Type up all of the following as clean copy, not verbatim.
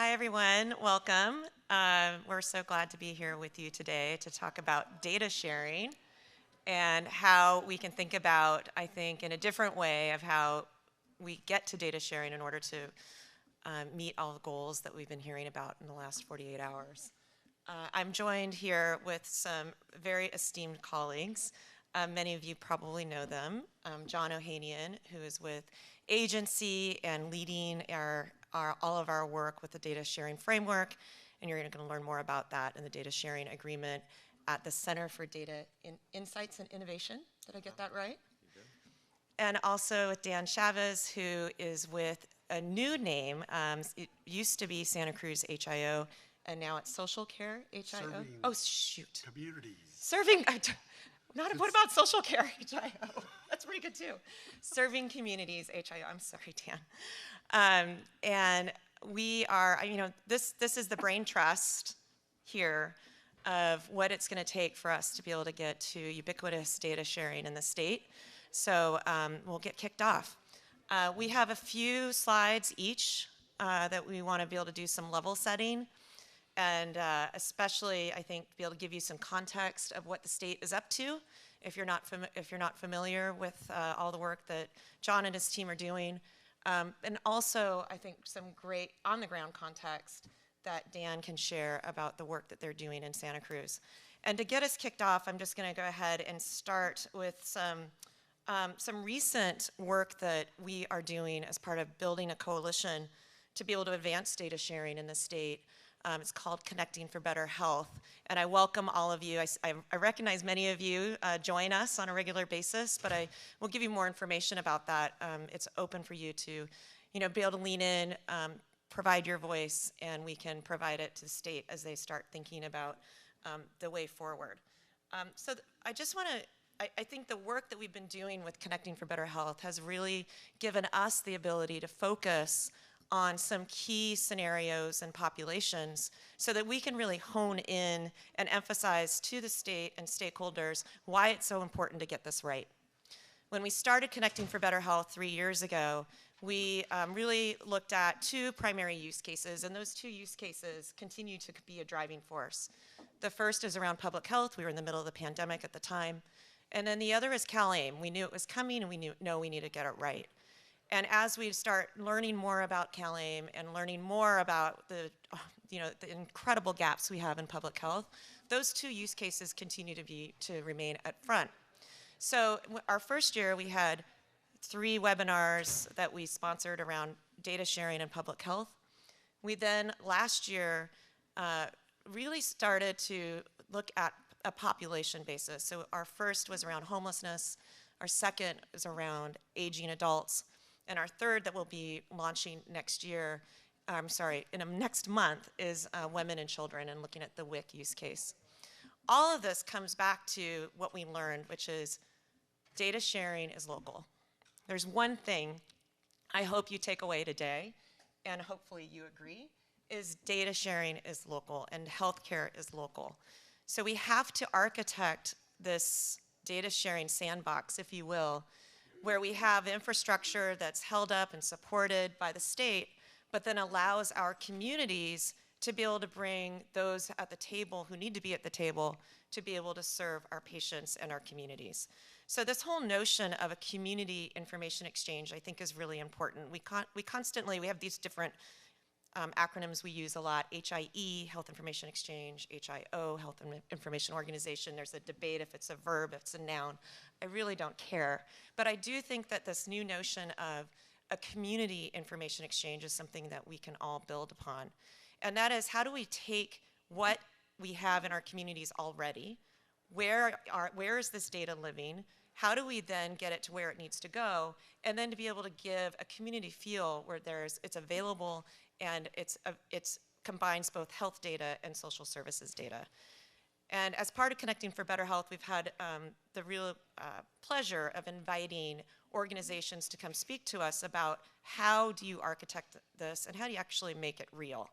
Hi, everyone. Welcome. We're so glad to be here with you today to talk about data sharing and how we can think about, I think, in a different way of how we get to data sharing in order to meet all the goals that we've been hearing about in the last 48 hours. I'm joined here with some very esteemed colleagues. Many of you probably know them. John Ohanian, who is with agency and leading all of our work with the data sharing framework, and you're going to learn more about that in the data sharing agreement at the Center for Data Insights and Innovation. Did I get that right? You did. And also with Dan Chavez, who is with a new name. It used to be Santa Cruz HIO, and now it's Social Care HIO. Serving oh, shoot. Communities. Serving, what about Social Care HIO? That's pretty good too. Serving Communities HIO. I'm sorry, Dan. And we are, this is the brain trust here of what it's going to take for us to be able to get to ubiquitous data sharing in the state. So we'll get kicked off. We have a few slides each that we want to be able to do some level setting, and especially, I think, be able to give you some context of what the state is up to if you're not familiar with all the work that John and his team are doing. And also, I think, some great on-the-ground context that Dan can share about the work that they're doing in Santa Cruz. And to get us kicked off, I'm just going to go ahead and start with some recent work that we are doing as part of building a coalition to be able to advance data sharing in the state. It's called Connecting for Better Health, and I welcome all of you. I recognize many of you join us on a regular basis, but I will give you more information about that. It's open for you to, be able to lean in, provide your voice, and we can provide it to the state as they start thinking about the way forward. I just want to, I think the work that we've been doing with Connecting for Better Health has really given us the ability to focus on some key scenarios and populations so that we can really hone in and emphasize to the state and stakeholders why it's so important to get this right. When we started Connecting for Better Health 3 years ago, we really looked at two primary use cases, and those two use cases continue to be a driving force. The first is around public health. We were in the middle of the pandemic at the time. And then the other is CalAIM. We knew it was coming, and we know we needed to get it right. And as we start learning more about CalAIM and learning more about the incredible gaps we have in public health, those two use cases continue to remain at front. So our first year, we had 3 webinars that we sponsored around data sharing and public health. We then, last year, really started to look at a population basis. So our first was around homelessness. Our second is around aging adults. And our third that we'll be launching next month is women and children, and looking at the WIC use case. All of this comes back to what we learned, which is data sharing is local. There's one thing I hope you take away today, and hopefully you agree, is data sharing is local and healthcare is local. So we have to architect this data sharing sandbox, if you will, where we have infrastructure that's held up and supported by the state, but then allows our communities to be able to bring those at the table who need to be at the table to be able to serve our patients and our communities. So this whole notion of a community information exchange, I think, is really important. We have these different acronyms we use a lot: HIE, Health Information Exchange; HIO, Health Information Organization. There's a debate if it's a verb, if it's a noun. I really don't care. But I do think that this new notion of a community information exchange is something that we can all build upon. And that is, how do we take what we have in our communities already? Where is this data living? How do we then get it to where it needs to go? And then to be able to give a community feel where it's available and it combines both health data and social services data. And as part of Connecting for Better Health, we've had the real pleasure of inviting organizations to come speak to us about how do you architect this and how do you actually make it real.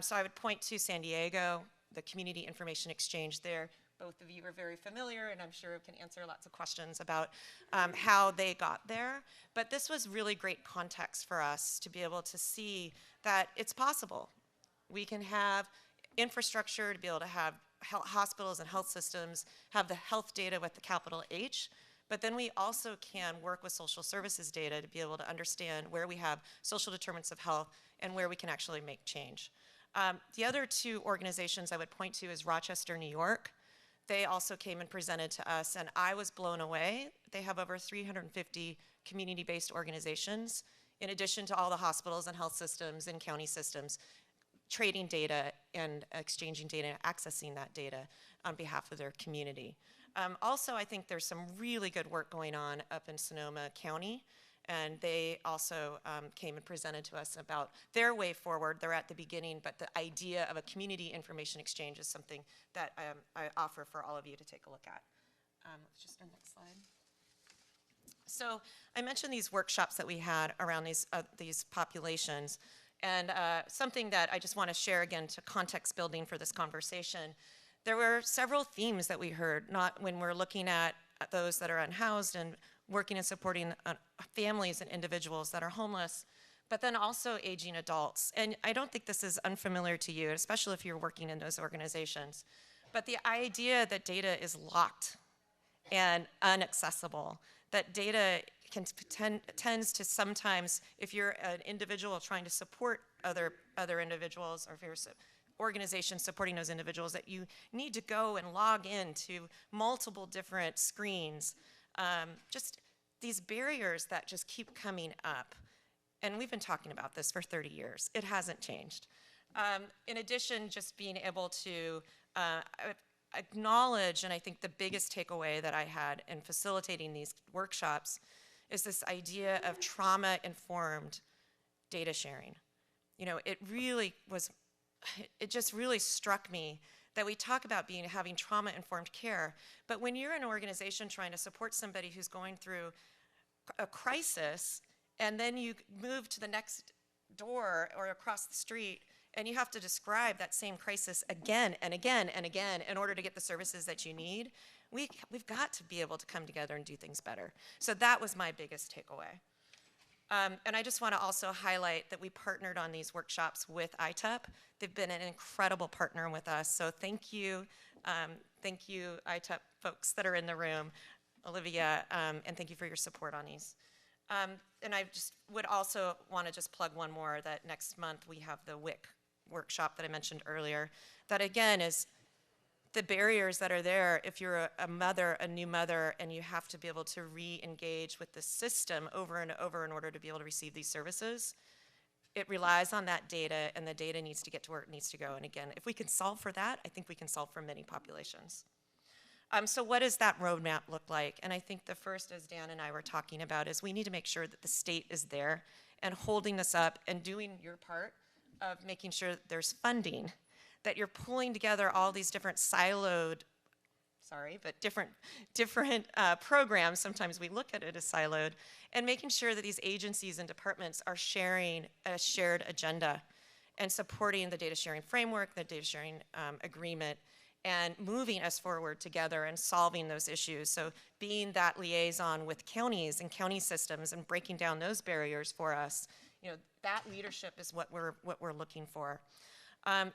So I would point to San Diego, the Community Information Exchange there. Both of you are very familiar, and I'm sure can answer lots of questions about how they got there. But this was really great context for us to be able to see that it's possible. We can have infrastructure to be able to have hospitals and health systems have the health data with the capital H, but then we also can work with social services data to be able to understand where we have social determinants of health and where we can actually make change. The other two organizations I would point to is Rochester, New York. They also came and presented to us, and I was blown away. They have over 350 community-based organizations, in addition to all the hospitals and health systems and county systems, trading data and exchanging data and accessing that data on behalf of their community. Also, I think there's some really good work going on up in Sonoma County, and they also came and presented to us about their way forward. They're at the beginning, but the idea of a community information exchange is something that I offer for all of you to take a look at. Let's just turn next slide. So I mentioned these workshops that we had around these populations, and something that I just want to share again to context building for this conversation. There were several themes that we heard, not when we're looking at those that are unhoused and working and supporting families and individuals that are homeless, but then also aging adults. And I don't think this is unfamiliar to you, especially if you're working in those organizations. But the idea that data is locked and inaccessible, that data tends to sometimes, if you're an individual trying to support other individuals, or if you're organizations supporting those individuals, that you need to go and log in to multiple different screens. Just these barriers that just keep coming up. And we've been talking about this for 30 years. It hasn't changed. In addition, just being able to acknowledge, and I think the biggest takeaway that I had in facilitating these workshops is this idea of trauma-informed data sharing. You know, it just really struck me that we talk about having trauma-informed care, but when you're an organization trying to support somebody who's going through a crisis, and then you move to the next door or across the street, and you have to describe that same crisis again and again and again in order to get the services that you need, we've got to be able to come together and do things better. So that was my biggest takeaway. And I just want to also highlight that we partnered on these workshops with ITEP. They've been an incredible partner with us, so thank you ITEP folks that are in the room, Olivia, and thank you for your support on these. And I just would also want to just plug one more, that next month we have the WIC workshop that I mentioned earlier. That again is the barriers that are there if you're a new mother, and you have to be able to re-engage with the system over and over in order to be able to receive these services. It relies on that data, and the data needs to get to where it needs to go. And again, if we can solve for that, I think we can solve for many populations. So what does that roadmap look like? And I think the first, as Dan and I were talking about, is we need to make sure that the state is there and holding this up and doing your part of making sure that there's funding, that you're pulling together all these different different programs. Sometimes we look at it as siloed, and making sure that these agencies and departments are sharing a shared agenda and supporting the data sharing framework, the data sharing agreement, and moving us forward together and solving those issues. So being that liaison with counties and county systems and breaking down those barriers for us, you know, that leadership is what we're looking for.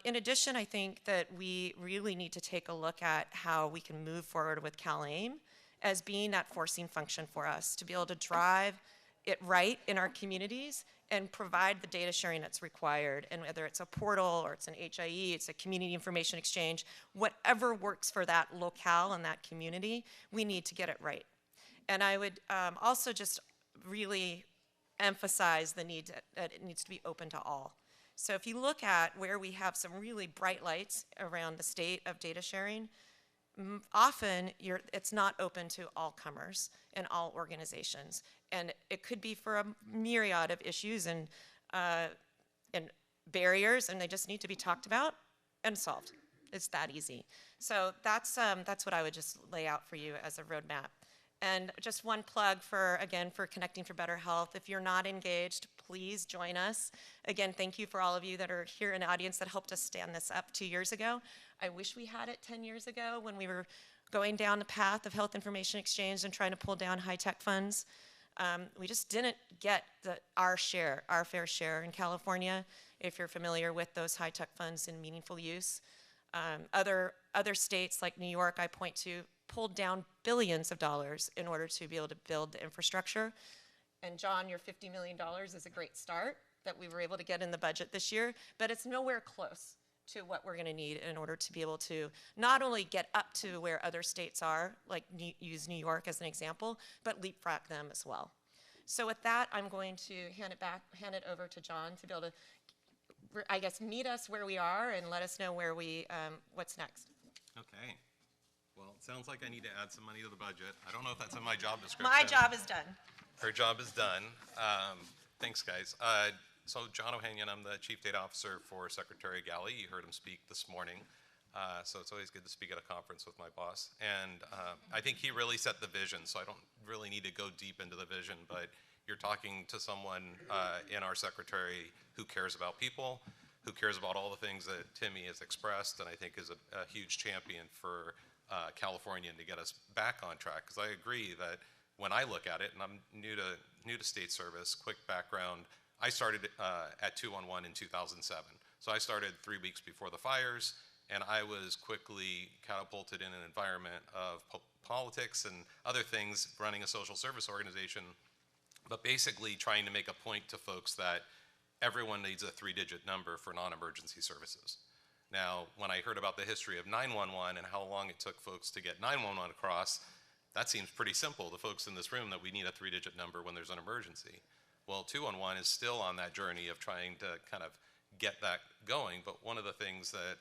In addition, I think that we really need to take a look at how we can move forward with CalAIM as being that forcing function for us to be able to drive it right in our communities and provide the data sharing that's required. And whether it's a portal or it's an HIE, it's a community information exchange, whatever works for that locale and that community, we need to get it right. And I would also just really emphasize the need that it needs to be open to all. So if you look at where we have some really bright lights around the state of data sharing, often it's not open to all comers and all organizations. And it could be for a myriad of issues and barriers, and they just need to be talked about and solved. It's that easy. So that's what I would just lay out for you as a roadmap. And just one plug for Connecting for Better Health. If you're not engaged, please join us. Again, thank you for all of you that are here in the audience that helped us stand this up 2 years ago. I wish we had it 10 years ago when we were going down the path of health information exchange and trying to pull down high-tech funds. We just didn't get our fair share in California. If you're familiar with those high-tech funds in meaningful use, other states like New York, I point to, pulled down billions of dollars in order to be able to build the infrastructure. And John, your $50 million is a great start that we were able to get in the budget this year, but it's nowhere close to what we're going to need in order to be able to not only get up to where other states are, like use New York as an example, but leapfrog them as well. So with that, I'm going to hand it over to John to be able to, I guess, meet us where we are and let us know where what's next. Okay. Well, it sounds like I need to add some money to the budget. I don't know if that's in my job description. My job is done. Her job is done. Thanks, guys. So John Ohanian, I'm the Chief Data Officer for Secretary Galley. You heard him speak this morning. So it's always good to speak at a conference with my boss. And I think he really set the vision, so I don't really need to go deep into the vision, but you're talking to someone in our secretary who cares about people, who cares about all the things that Timmy has expressed, and I think is a huge champion for California and to get us back on track. Because I agree that when I look at it, and I'm new to state service, quick background, I started at 211 in 2007. So I started 3 weeks before the fires, and I was quickly catapulted in an environment of politics and other things, running a social service organization, but basically trying to make a point to folks that everyone needs a 3-digit number for non-emergency services. Now, when I heard about the history of 911 and how long it took folks to get 911 across, that seems pretty simple to folks in this room, that we need a 3-digit number when there's an emergency. Well, 211 is still on that journey of trying to kind of get that going, but one of the things that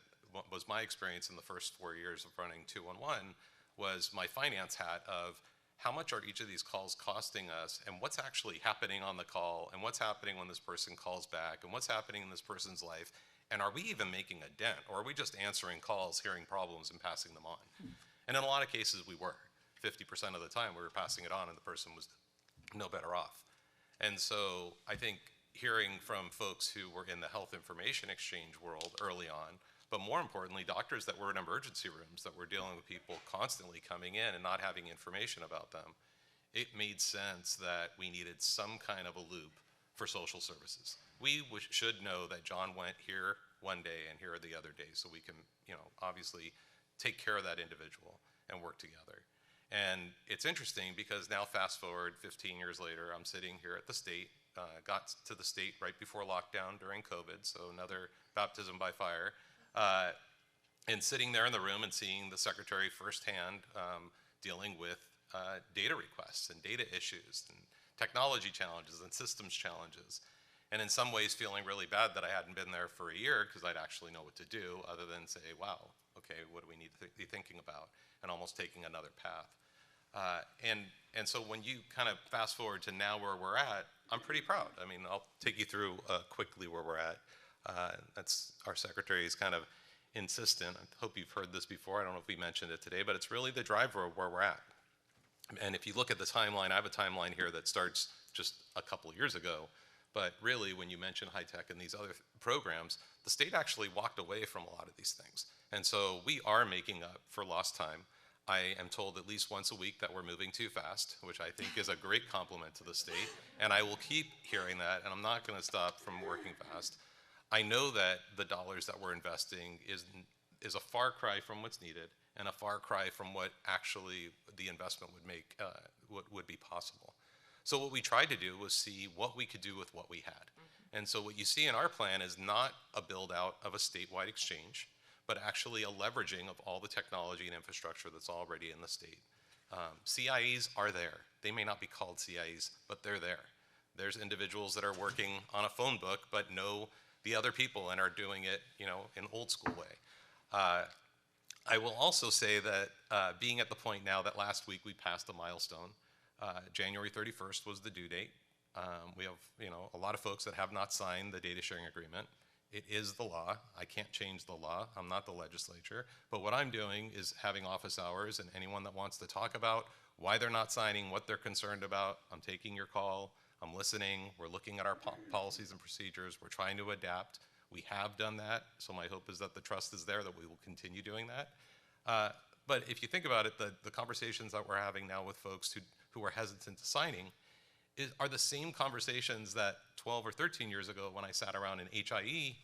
was my experience in the first 4 years of running 211 was my finance hat of how much are each of these calls costing us, and what's actually happening on the call, and what's happening when this person calls back, and what's happening in this person's life, and are we even making a dent, or are we just answering calls, hearing problems, and passing them on? And in a lot of cases we were. 50% of the time we were passing it on and the person was no better off. And so I think hearing from folks who were in the health information exchange world early on, but more importantly, doctors that were in emergency rooms that were dealing with people constantly coming in and not having information about them, it made sense that we needed some kind of a loop for social services. We should know that John went here one day and here are the other days, so we can, obviously take care of that individual and work together. And it's interesting because now fast forward 15 years later, I'm sitting here at the state, got to the state right before lockdown during COVID, so another baptism by fire, and sitting there in the room and seeing the secretary firsthand dealing with data requests and data issues and technology challenges and systems challenges. And in some ways feeling really bad that I hadn't been there for a year because I'd actually know what to do other than say, wow, okay, what do we need to be thinking about? And almost taking another path. And so when you kind of fast forward to now where we're at, I'm pretty proud. I mean, I'll take you through quickly where we're at. That's our secretary is kind of insistent. I hope you've heard this before. I don't know if we mentioned it today, but it's really the driver of where we're at. And if you look at the timeline, I have a timeline here that starts just a couple of years ago. But really, when you mention high tech and these other programs, the state actually walked away from a lot of these things. And so we are making up for lost time. I am told at least once a week that we're moving too fast, which I think is a great compliment to the state. And I will keep hearing that, and I'm not going to stop from working fast. I know that the dollars that we're investing is a far cry from what's needed and a far cry from what actually the investment would make, would be possible. So what we tried to do was see what we could do with what we had. And so what you see in our plan is not a build out of a statewide exchange, but actually a leveraging of all the technology and infrastructure that's already in the state. CIEs are there. They may not be called CIEs, but they're there. There's individuals that are working on a phone book, but know the other people and are doing it, in old school way. I will also say that being at the point now that last week we passed a milestone. January 31st was the due date. We have, a lot of folks that have not signed the data sharing agreement. It is the law. I can't change the law. I'm not the legislature. But what I'm doing is having office hours, and anyone that wants to talk about why they're not signing, what they're concerned about, I'm taking your call. I'm listening. We're looking at our policies and procedures. We're trying to adapt. We have done that. So my hope is that the trust is there, that we will continue doing that. But if you think about it, the conversations that we're having now with folks who are hesitant to signing, are the same conversations that 12 or 13 years ago when I sat around in HIE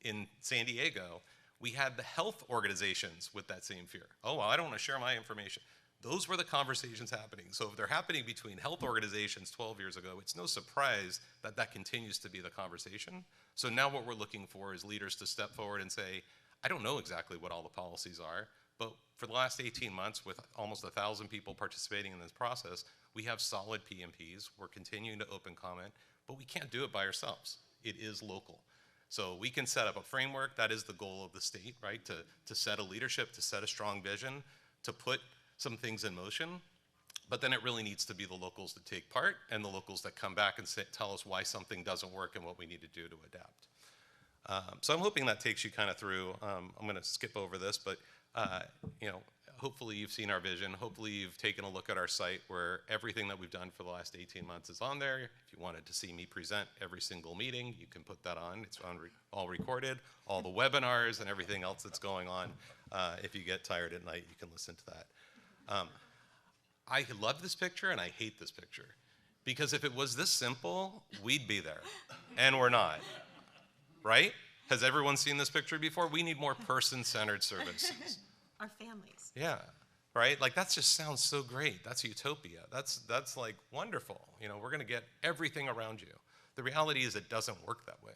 in San Diego, we had the health organizations with that same fear. Oh, well, I don't want to share my information. Those were the conversations happening. So if they're happening between health organizations 12 years ago, it's no surprise that that continues to be the conversation. So now what we're looking for is leaders to step forward and say, I don't know exactly what all the policies are, but for the last 18 months, with almost 1,000 people participating in this process, we have solid PMPs. We're continuing to open comment, but we can't do it by ourselves. It is local. So we can set up a framework. That is the goal of the state, right? To set a leadership, to set a strong vision, to put some things in motion. But then it really needs to be the locals that take part and the locals that come back and tell us why something doesn't work and what we need to do to adapt. So I'm hoping that takes you kind of through. I'm going to skip over this, but you know, hopefully you've seen our vision. Hopefully you've taken a look at our site where everything that we've done for the last 18 months is on there. If you wanted to see me present every single meeting, you can put that on. It's on all recorded, all the webinars and everything else that's going on. If you get tired at night, you can listen to that. I love this picture and I hate this picture, because if it was this simple, we'd be there, and we're not, right? Has everyone seen this picture before? We need more person-centered services. Our families. Yeah, right? Like that just sounds so great. That's utopia. That's like wonderful. You know, we're gonna get everything around you. The reality is it doesn't work that way.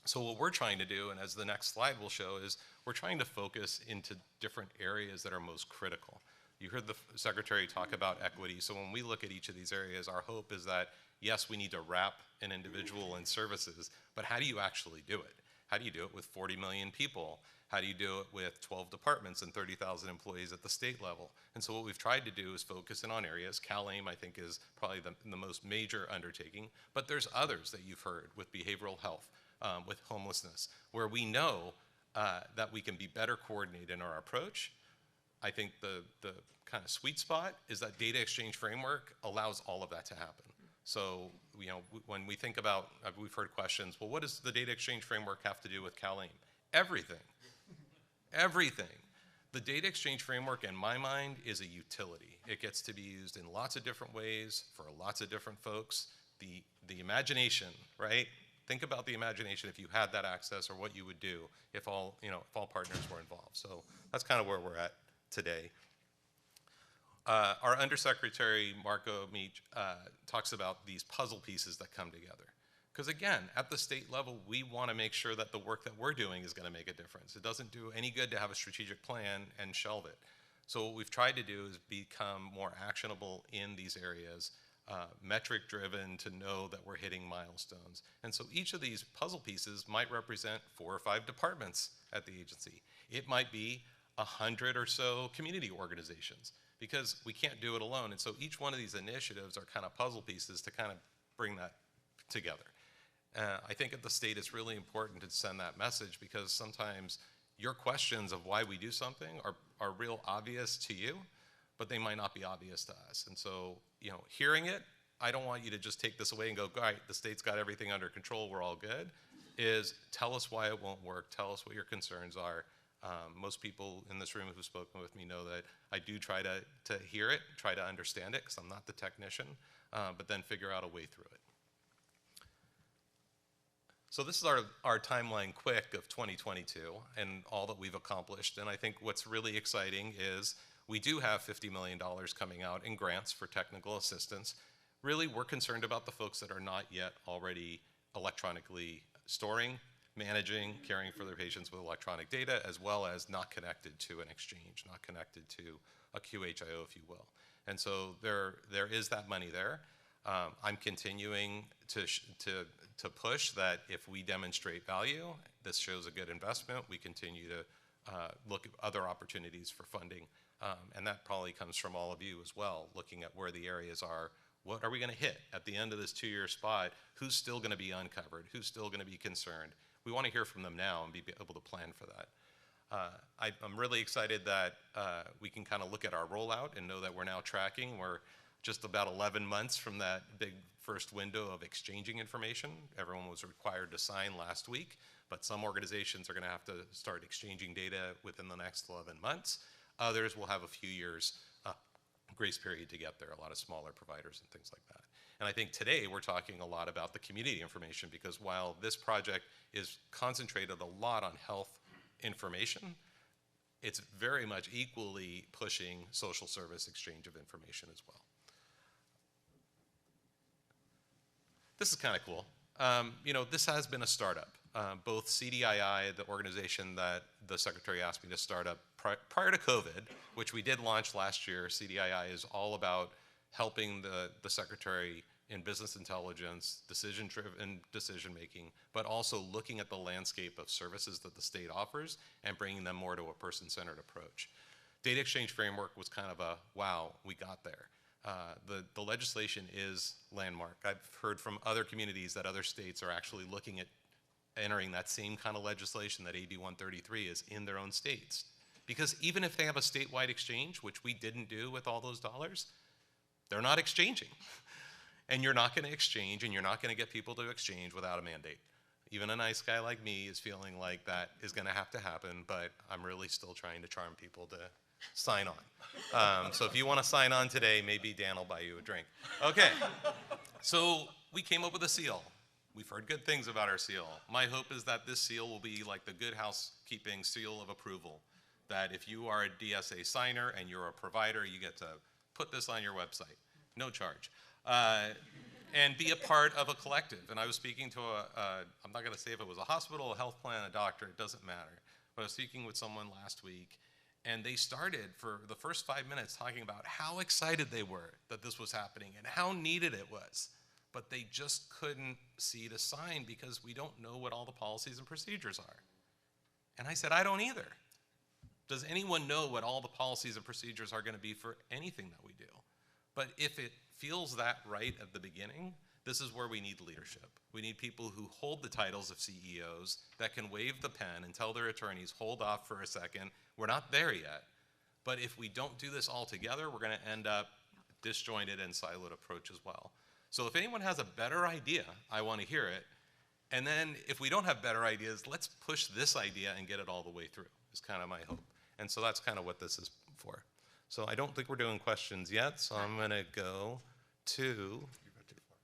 So what we're trying to do, and as the next slide will show, is we're trying to focus into different areas that are most critical. You heard the Secretary talk about equity. So when we look at each of these areas, our hope is that, yes, we need to wrap an individual in services, but how do you actually do it? How do you do it with 40 million people? How do you do it with 12 departments and 30,000 employees at the state level? And so what we've tried to do is focus in on areas. CalAIM, I think, is probably the most major undertaking, but there's others that you've heard with behavioral health, with homelessness, where we know that we can be better coordinated in our approach. I think the kind of sweet spot is that data exchange framework allows all of that to happen. So, you know, when we think about, we've heard questions, well, what does the data exchange framework have to do with CalAIM? Everything. Everything. The data exchange framework, in my mind, is a utility. It gets to be used in lots of different ways for lots of different folks. The imagination, right? Think about the imagination if you had that access, or what you would do if all, you know, if all partners were involved. So that's kind of where we're at today. Our Undersecretary, Marco Meach, talks about these puzzle pieces that come together. Because again, at the state level, we want to make sure that the work that we're doing is going to make a difference. It doesn't do any good to have a strategic plan and shelve it. So what we've tried to do is become more actionable in these areas, metric driven, to know that we're hitting milestones. And so each of these puzzle pieces might represent 4 or 5 departments at the agency. It might be 100 or so community organizations, because we can't do it alone. And so each one of these initiatives are kind of puzzle pieces to kind of bring that together. I think at the state it's really important to send that message, because sometimes your questions of why we do something are real obvious to you, but they might not be obvious to us. And so, you know, hearing it, I don't want you to just take this away and go, all right, the state's got everything under control, we're all good, is tell us why it won't work, tell us what your concerns are. Most people in this room who've spoken with me know that I do try to hear it, try to understand it, because I'm not the technician, but then figure out a way through it. So this is our timeline quick of 2022 and all that we've accomplished. And I think what's really exciting is we do have $50 million coming out in grants for technical assistance. Really, we're concerned about the folks that are not yet already electronically storing, managing, caring for their patients with electronic data, as well as not connected to an exchange, not connected to a QHIO, if you will. And so there is that money there. I'm continuing to push that if we demonstrate value, this shows a good investment, we continue to look at other opportunities for funding. And that probably comes from all of you as well, looking at where the areas are. What are we going to hit at the end of this 2-year spot? Who's still going to be uncovered? Who's still going to be concerned? We want to hear from them now and be able to plan for that. I'm really excited that we can kind of look at our rollout and know that we're now tracking. We're just about 11 months from that big first window of exchanging information. Everyone was required to sign last week, but some organizations are going to have to start exchanging data within the next 11 months. Others will have a few years grace period to get there, a lot of smaller providers and things like that. And I think today we're talking a lot about the community information, because while this project is concentrated a lot on health information, it's very much equally pushing social service exchange of information as well. This is kind of cool. This has been a startup. Both CDII, the organization that the secretary asked me to start up prior to COVID, which we did launch last year. CDII is all about helping the secretary in business intelligence, decision-driven decision-making, but also looking at the landscape of services that the state offers and bringing them more to a person-centered approach. Data exchange framework was kind of a, wow, we got there. The legislation is landmark. I've heard from other communities that other states are actually looking at entering that same kind of legislation that AB 133 is in their own states. Because even if they have a statewide exchange, which we didn't do with all those dollars, they're not exchanging. And you're not going to exchange, and you're not going to get people to exchange without a mandate. Even a nice guy like me is feeling like that is going to have to happen, but I'm really still trying to charm people to sign on. So if you want to sign on today, maybe Dan will buy you a drink. Okay, so we came up with a seal. We've heard good things about our seal. My hope is that this seal will be like the good housekeeping seal of approval, that if you are a DSA signer and you're a provider, you get to put this on your website, no charge. And be a part of a collective. And I was speaking to I'm not going to say if it was a hospital, a health plan, a doctor, it doesn't matter. But I was speaking with someone last week, and they started for the first 5 minutes talking about how excited they were that this was happening and how needed it was. But they just couldn't see the sign because we don't know what all the policies and procedures are. And I said, I don't either. Does anyone know what all the policies and procedures are going to be for anything that we do? But if it feels that right at the beginning, this is where we need leadership. We need people who hold the titles of CEOs that can wave the pen and tell their attorneys, hold off for a second, we're not there yet. But if we don't do this all together, we're going to end up disjointed and siloed approach as well. So if anyone has a better idea, I want to hear it. And then if we don't have better ideas, let's push this idea and get it all the way through, is kind of my hope. And so that's kind of what this is for. So I don't think we're doing questions yet, so I'm going to go to,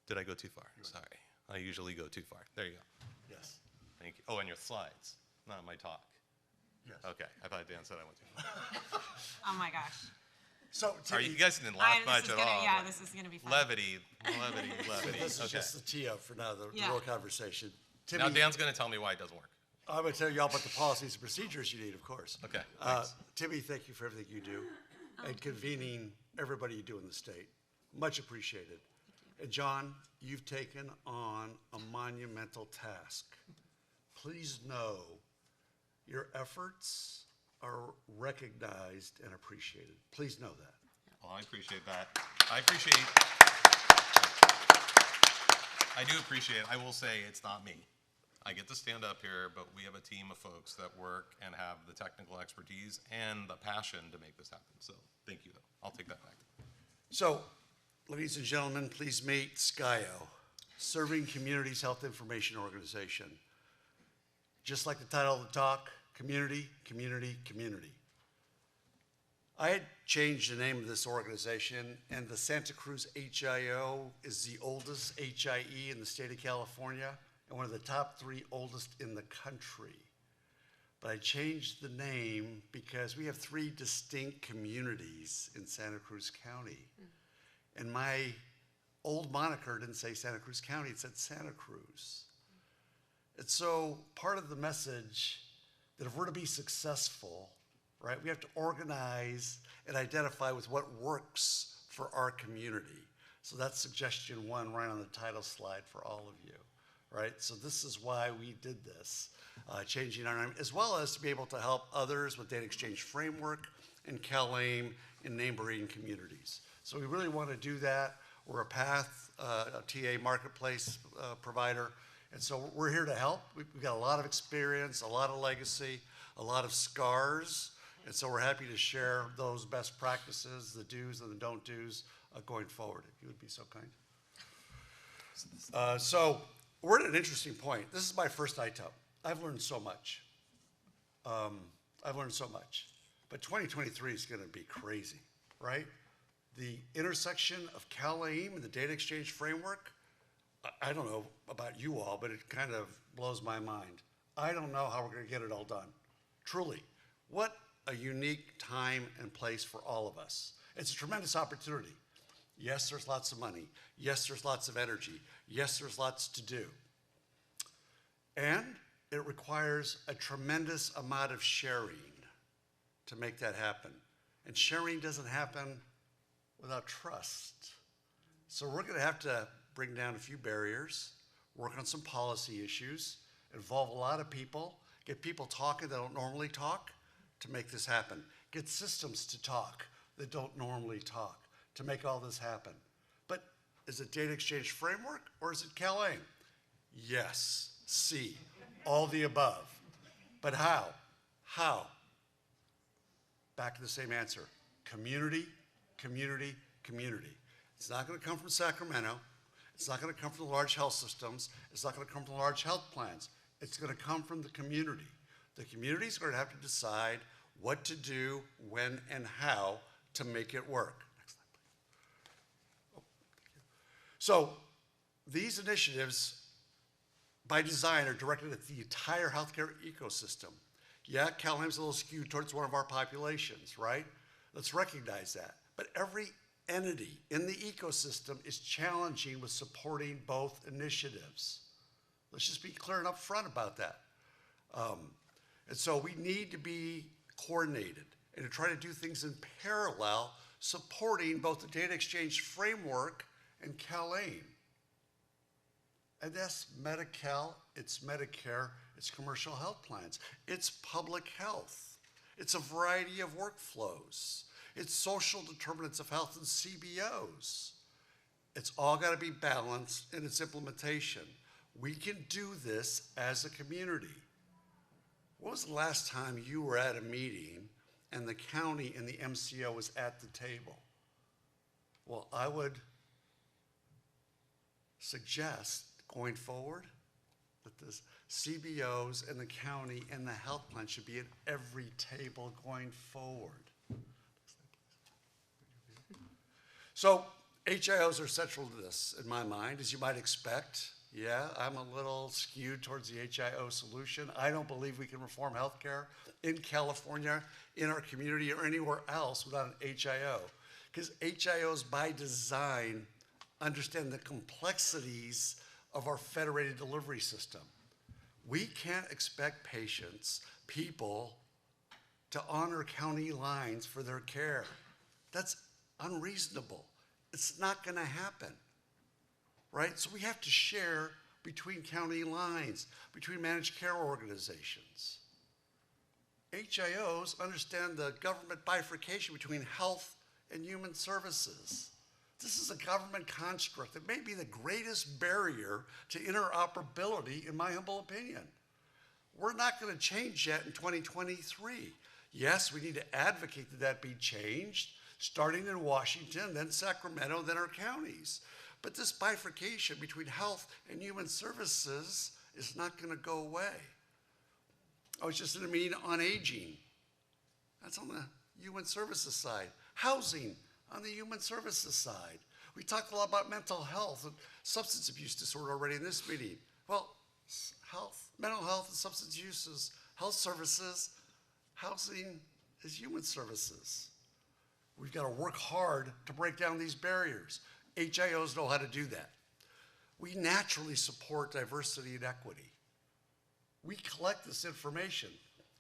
did I go too far? Sorry, I usually go too far. There you go. Yes. Thank you. Oh, and your slides, not my talk. Yes. Okay, I thought Dan said I went too far. Oh my gosh. All So, right, you guys didn't laugh much at all. Yeah, this is going to be fun. Levity. this is Okay. just the tee up for now, the Yeah. real conversation. Timmy, Now Dan's going to tell me why it doesn't work. I'm going to tell you all about the policies and procedures you need, of course. Okay, thanks. Timmy, thank you for everything you do and convening everybody you do in the state. Much appreciated. And John, you've taken on a monumental task. Please know your efforts are recognized and appreciated. Please know that. Well, I appreciate that. I do appreciate it. I will say it's not me. I get to stand up here, but we have a team of folks that work and have the technical expertise and the passion to make this happen. So thank you, though. I'll take that back. So, ladies and gentlemen, please meet SCIO, Serving Communities Health Information Organization. Just like the title of the talk, community, community, community. I had changed the name of this organization, and the Santa Cruz HIO is the oldest HIE in the state of California and one of the top 3 oldest in the country. But I changed the name because we have 3 distinct communities in Santa Cruz County. And my old moniker didn't say Santa Cruz County, it said Santa Cruz. And so part of the message that if we're to be successful, right, we have to organize and identify with what works for our community. So that's suggestion 1 right on the title slide for all of you, right? So this is why we did this, changing our name, as well as to be able to help others with data exchange framework and CalAIM in neighboring communities. So we really want to do that. We're a path, a TA marketplace provider. And so we're here to help. We've got a lot of experience, a lot of legacy, a lot of scars. And so we're happy to share those best practices, the do's and the don't do's going forward, if you would be so kind. So we're at an interesting point. This is my first ITO. I've learned so much. But 2023 is going to be crazy, right? the intersection of CalAIM and the data exchange framework, I don't know about you all, but it kind of blows my mind. I don't know how we're going to get it all done. Truly, what a unique time and place for all of us. It's a tremendous opportunity. Yes, there's lots of money. Yes, there's lots of energy. Yes, there's lots to do. And it requires a tremendous amount of sharing to make that happen. And sharing doesn't happen without trust. So we're going to have to bring down a few barriers, work on some policy issues, involve a lot of people, get people talking that don't normally talk to make this happen. Get systems to talk that don't normally talk to make all this happen. But is it data exchange framework or is it CalAIM? Yes, C, all the above. But how? How? Back to the same answer. Community, community, community. It's not going to come from Sacramento. It's not going to come from the large health systems. It's not going to come from the large health plans. It's going to come from the community. The community is going to have to decide what to do, when, and how to make it work. Next slide, please. Oh, thank you. So these initiatives, by design, are directed at the entire healthcare ecosystem. Yeah, CalAIM's a little skewed towards one of our populations, right? Let's recognize that. But every entity in the ecosystem is challenging with supporting both initiatives. Let's just be clear and upfront about that. And so we need to be coordinated and to try to do things in parallel, supporting both the data exchange framework and CalAIM. And that's Medi-Cal, it's Medicare, it's commercial health plans, it's public health, it's a variety of workflows, it's social determinants of health and CBOs. It's all got to be balanced in its implementation. We can do this as a community. When was the last time you were at a meeting and the county and the MCO was at the table? Well, I would suggest going forward that the CBOs and the county and the health plan should be at every table going forward. So HIOs are central to this in my mind, as you might expect. Yeah, I'm a little skewed towards the HIO solution. I don't believe we can reform healthcare in California, in our community, or anywhere else without an HIO. Because HIOs, by design, understand the complexities of our federated delivery system. We can't expect patients, people, to honor county lines for their care. That's unreasonable. It's not going to happen. Right? So we have to share between county lines, between managed care organizations. HIOs understand the government bifurcation between health and human services. This is a government construct that may be the greatest barrier to interoperability, in my humble opinion. We're not going to change yet in 2023. Yes, we need to advocate that that be changed, starting in Washington, then Sacramento, then our counties. But this bifurcation between health and human services is not going to go away. I was just in a meeting on aging. That's on the human services side. Housing on the human services side. We talked a lot about mental health and substance abuse disorder already in this meeting. Well, health, mental health and substance use, health services, housing is human services. We've got to work hard to break down these barriers. HIOs know how to do that. We naturally support diversity and equity. We collect this information.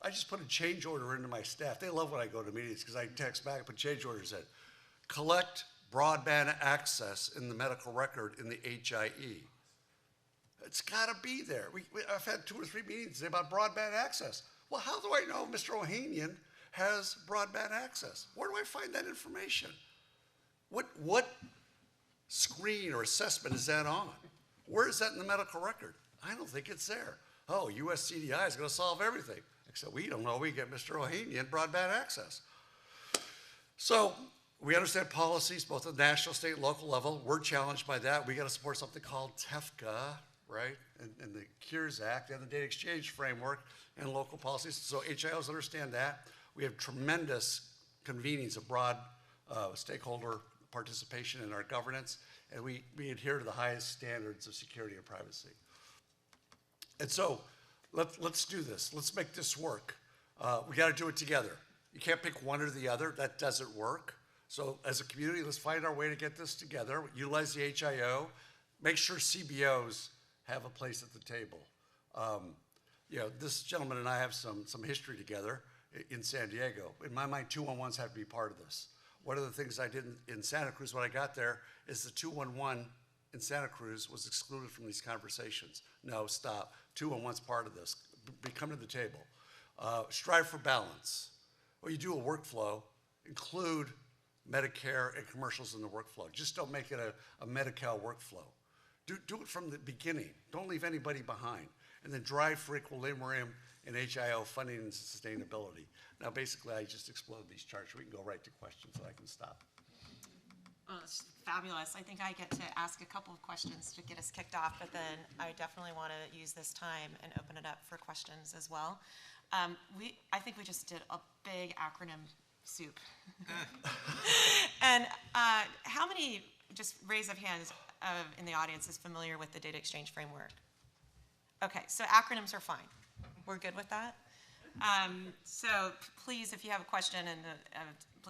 I just put a change order into my staff. They love when I go to meetings because I text back and put change orders in. Collect broadband access in the medical record in the HIE. It's got to be there. I've had 2 or 3 meetings today about broadband access. Well, how do I know Mr. Ohanian has broadband access? Where do I find that information? What screen or assessment is that on? Where is that in the medical record? I don't think it's there. Oh, USCDI is going to solve everything. Except we don't know we get Mr. Ohanian broadband access. So we understand policies both at the national, state, and local level. We're challenged by that. We got to support something called TEFCA, right? And the Cures Act and the Data Exchange Framework and local policies. So HIOs understand that. We have tremendous convenings of broad stakeholder participation in our governance, and we adhere to the highest standards of security and privacy. And so let's do this. Let's make this work. We got to do it together. You can't pick one or the other. That doesn't work. So as a community, let's find our way to get this together. Utilize the HIO. Make sure CBOs have a place at the table. You know, this gentleman and I have some history together in San Diego. In my mind, 211s have to be part of this. One of the things I did in Santa Cruz when I got there is the 211 in Santa Cruz was excluded from these conversations. No, stop. 211's part of this. Come to the table. Strive for balance. When you do a workflow, include Medicare and commercials in the workflow. Just don't make it a Medi-Cal workflow. Do it from the beginning. Don't leave anybody behind. And then drive for equilibrium in HIO funding and sustainability. Now, basically, I just exploded these charts. We can go right to questions so I can stop. Well, it's fabulous. I think I get to ask a couple of questions to get us kicked off, but then I definitely want to use this time and open it up for questions as well. I think we just did a big acronym soup. And how many, just raise of hands in the audience, is familiar with the data exchange framework? Okay, so acronyms are fine. We're good with that? So please, if you have a question, and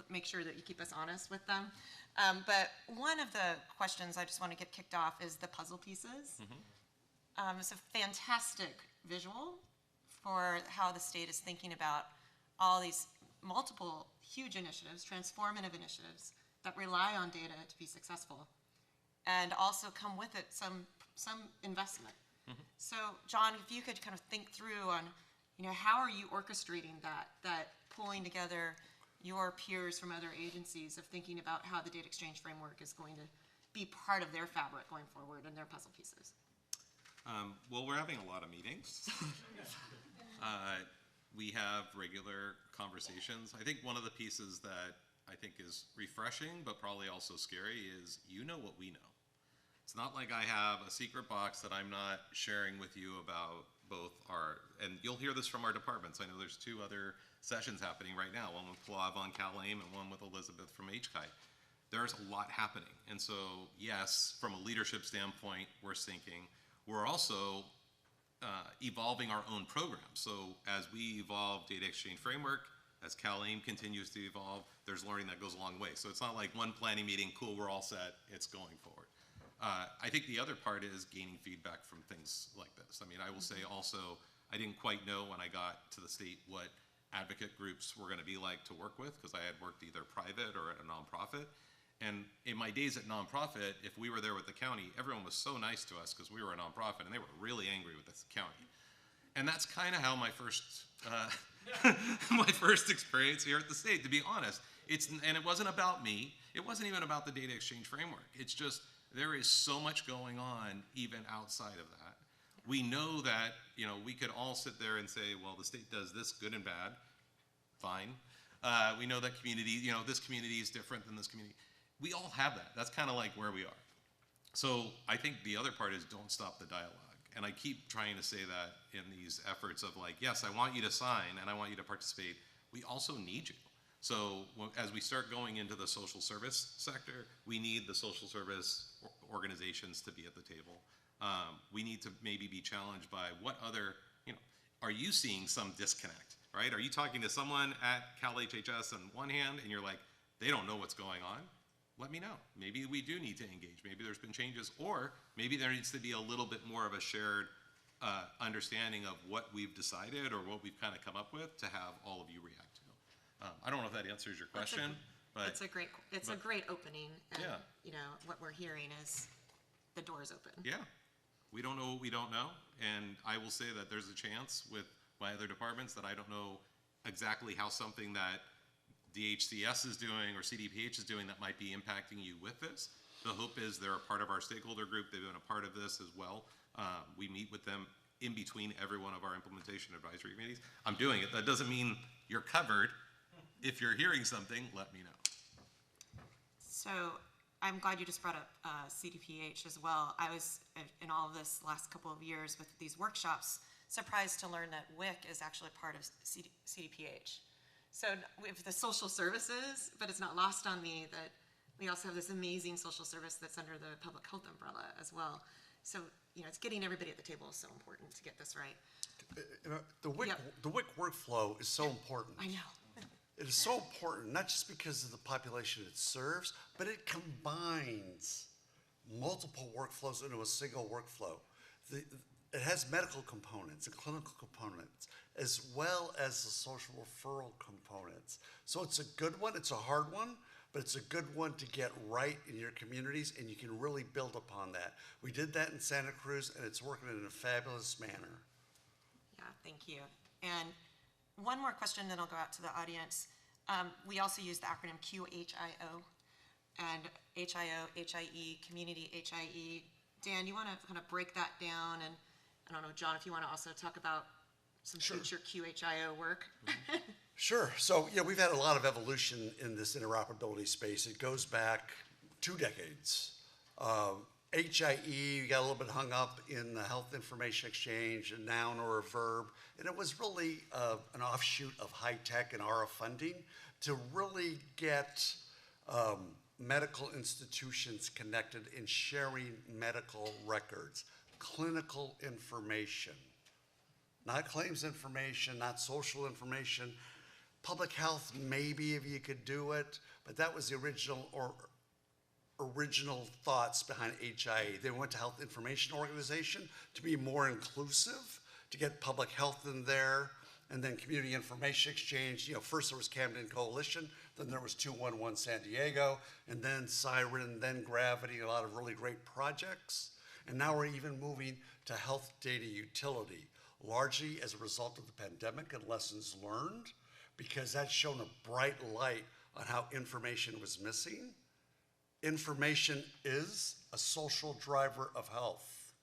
make sure that you keep us honest with them. But one of the questions I just want to get kicked off is the puzzle pieces. It's a fantastic visual for how the state is thinking about all these multiple huge initiatives, transformative initiatives that rely on data to be successful, and also come with it some investment. So, John, if you could kind of think through on, how are you orchestrating that pulling together your peers from other agencies of thinking about how the data exchange framework is going to be part of their fabric going forward and their puzzle pieces? Well, we're having a lot of meetings. We have regular conversations. I think one of the pieces that I think is refreshing, but probably also scary, is what we know. It's not like I have a secret box that I'm not sharing with you about both and you'll hear this from our departments. I know there's 2 other sessions happening right now, one with Flav on CalAIM and one with Elizabeth from HCI. There's a lot happening. And so, yes, from a leadership standpoint, we're syncing. We're also evolving our own programs. So as we evolve data exchange framework, as CalAIM continues to evolve, there's learning that goes a long way. So it's not like one planning meeting, cool, we're all set, it's going forward. I think the other part is gaining feedback from things like this. I mean, I will say also, I didn't quite know when I got to the state what advocate groups were going to be like to work with, because I had worked either private or at a nonprofit. And in my days at nonprofit, if we were there with the county, everyone was so nice to us because we were a nonprofit, and they were really angry with the county. And that's kind of how my first my first experience here at the state, to be honest. And it wasn't about me. It wasn't even about the data exchange framework. It's just there is so much going on even outside of that. We know that, we could all sit there and say, well, the state does this good and bad. Fine. We know that community, this community is different than this community. We all have that. That's kind of like where we are. So I think the other part is don't stop the dialogue. And I keep trying to say that in these efforts of like, yes, I want you to sign and I want you to participate. We also need you. So as we start going into the social service sector, we need the social service organizations to be at the table. We need to maybe be challenged by what other, are you seeing some disconnect, right? Are you talking to someone at Cal HHS on one hand and you're like, they don't know what's going on? Let me know. Maybe we do need to engage. Maybe there's been changes, or maybe there needs to be a little bit more of a shared understanding of what we've decided or what we've kind of come up with to have all of you react to. I don't know if that answers your question, but it's a great opening. And, yeah. What we're hearing is the door's open. Yeah. We don't know what we don't know. And I will say that there's a chance with my other departments that I don't know exactly how something that DHCS is doing or CDPH is doing that might be impacting you with this. The hope is they're a part of our stakeholder group. They've been a part of this as well. We meet with them in between every one of our implementation advisory committees. I'm doing it. That doesn't mean you're covered. If you're hearing something, let me know. So I'm glad you just brought up CDPH as well. I was, in all of this last couple of years with these workshops, surprised to learn that WIC is actually part of CDPH. So we have the social services, but it's not lost on me that We also have this amazing social service that's under the public health umbrella as well. So, it's getting everybody at the table is so important to get this right. The WIC, Yep. the WIC workflow is so important. I know. It is so important, not just because of the population it serves, but it combines multiple workflows into a single workflow. It has medical components and clinical components, as well as the social referral components. So it's a good one, it's a hard one, but it's a good one to get right in your communities, and you can really build upon that. We did that in Santa Cruz, and it's working in a fabulous manner. Yeah, thank you. And one more question, then I'll go out to the audience. We also use the acronym QHIO, and HIO, HIE, community HIE. Dan, you want to kind of break that down? And I don't know, John, if you want to also talk about some future QHIO work. Sure. So, we've had a lot of evolution in this interoperability space. It goes back 2 decades. HIE got a little bit hung up in the health information exchange, a noun or a verb, and it was really an offshoot of high tech and ARA funding to really get medical institutions connected in sharing medical records, clinical information, not claims information, not social information. Public health, maybe if you could do it, but that was the original thoughts behind HIE. They went to Health Information Organization to be more inclusive, to get public health in there, and then Community Information Exchange. First there was Camden Coalition, then there was 211 San Diego, and then Siren, then Gravity, a lot of really great projects. And now we're even moving to health data utility, largely as a result of the pandemic and lessons learned, because that's shown a bright light on how information was missing. Information is a social driver of health.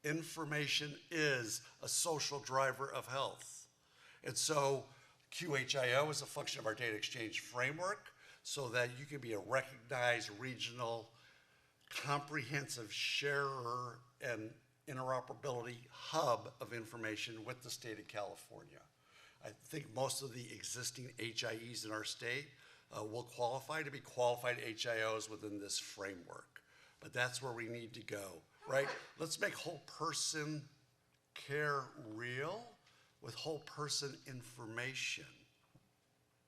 Information is a social driver of health. And so QHIO is a function of our data exchange framework so that you can be a recognized regional, comprehensive sharer and interoperability hub of information with the state of California. I think most of the existing HIEs in our state will qualify to be qualified HIOs within this framework. But that's where we need to go, right? Let's make whole person care real with whole person information.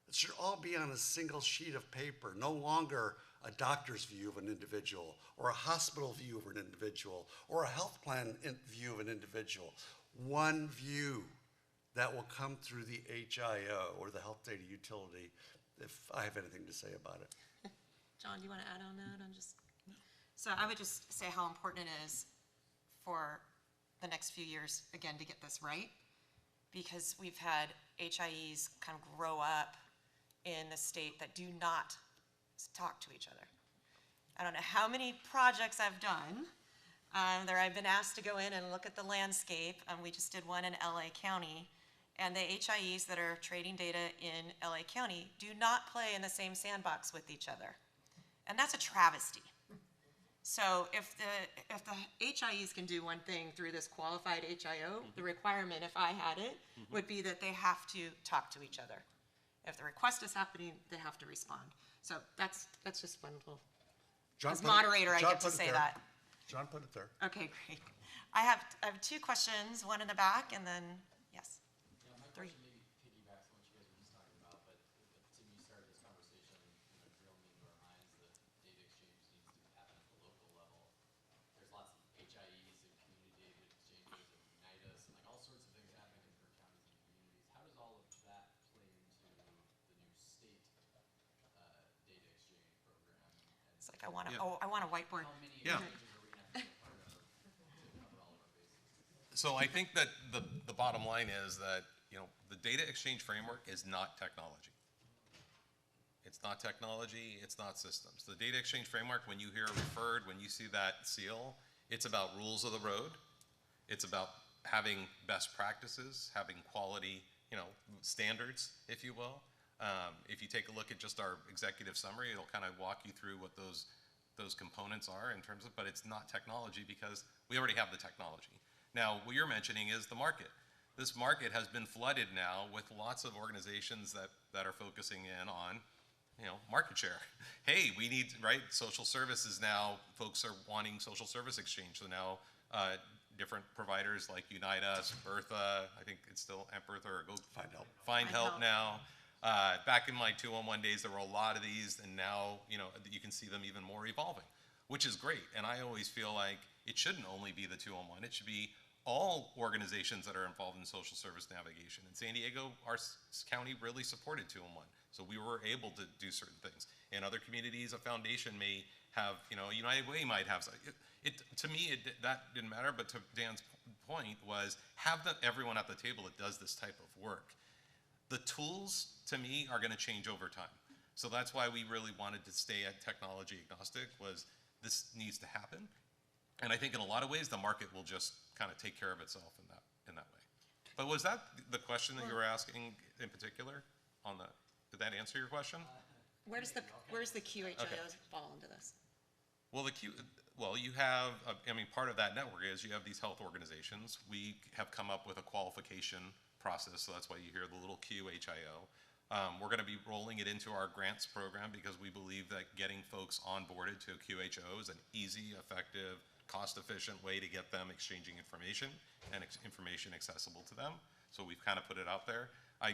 It should all be on a single sheet of paper, no longer a doctor's view of an individual, or a hospital view of an individual, or a health plan view of an individual. One view that will come through the HIO, or the health data utility, if I have anything to say about it. John, do you want to add on that? So I would just say how important it is for the next few years, again, to get this right, because we've had HIEs kind of grow up in the state that do not talk to each other. I don't know how many projects I've done there. I've been asked to go in and look at the landscape. We just did one in LA County, and the HIEs that are trading data in LA County do not play in the same sandbox with each other. And that's a travesty. So if the HIEs can do one thing through this qualified HIO, the requirement, if I had it, would be that they have to talk to each other. If the request is happening, they have to respond. So that's just one little, as moderator, I get to say that. John put it there. Okay, great. I have 2 questions, one in the back, and then, yes. Yeah, my 3. question maybe piggybacks on what you guys were just talking about, but Tim, you started this conversation, drilling into our minds that data exchange needs to happen at the local level. There's lots of HIEs and community data exchanges and Unitas and all sorts of things happening in different counties and communities. How does all of that play into the new state data exchange program? It's like I want a whiteboard. How many Yeah. exchanges are we going to have to be part of to cover all of our bases? So I think that the bottom line is that, the data exchange framework is not technology. It's not technology, it's not systems. The data exchange framework, when you hear referred, when you see that seal, it's about rules of the road. It's about having best practices, having quality, standards, if you will. If you take a look at just our executive summary, it'll kind of walk you through what those components are in terms of, but it's not technology because we already have the technology. Now, what you're mentioning is the market. This market has been flooded now with lots of organizations that are focusing in on, market share. Hey, we need, right, social services now, folks are wanting social service exchange. So now different providers like Unite Us, Bertha, I think it's still Aunt Bertha, or Go Find help. Find Find Help Help. now. Back in my 211 days, there were a lot of these, and now, you can see them even more evolving, which is great. And I always feel like it shouldn't only be the 211, it should be all organizations that are involved in social service navigation. In San Diego, our county really supported 211, so we were able to do certain things. In other communities, a foundation may have, United Way might have. To me, that didn't matter, but to Dan's point was have everyone at the table that does this type of work. The tools, to me, are going to change over time. So that's why we really wanted to stay at technology agnostic, was this needs to happen. And I think in a lot of ways, the market will just kind of take care of itself in that way. But was that the question that you were asking in particular on the, did that answer your question? Where's the QHIOs fall into this? Well, you have, part of that network is you have these health organizations. We have come up with a qualification process, so that's why you hear the little QHIO. We're going to be rolling it into our grants program because we believe that getting folks onboarded to a QHO is an easy, effective, cost-efficient way to get them exchanging information and information accessible to them. So we've kind of put it out there. I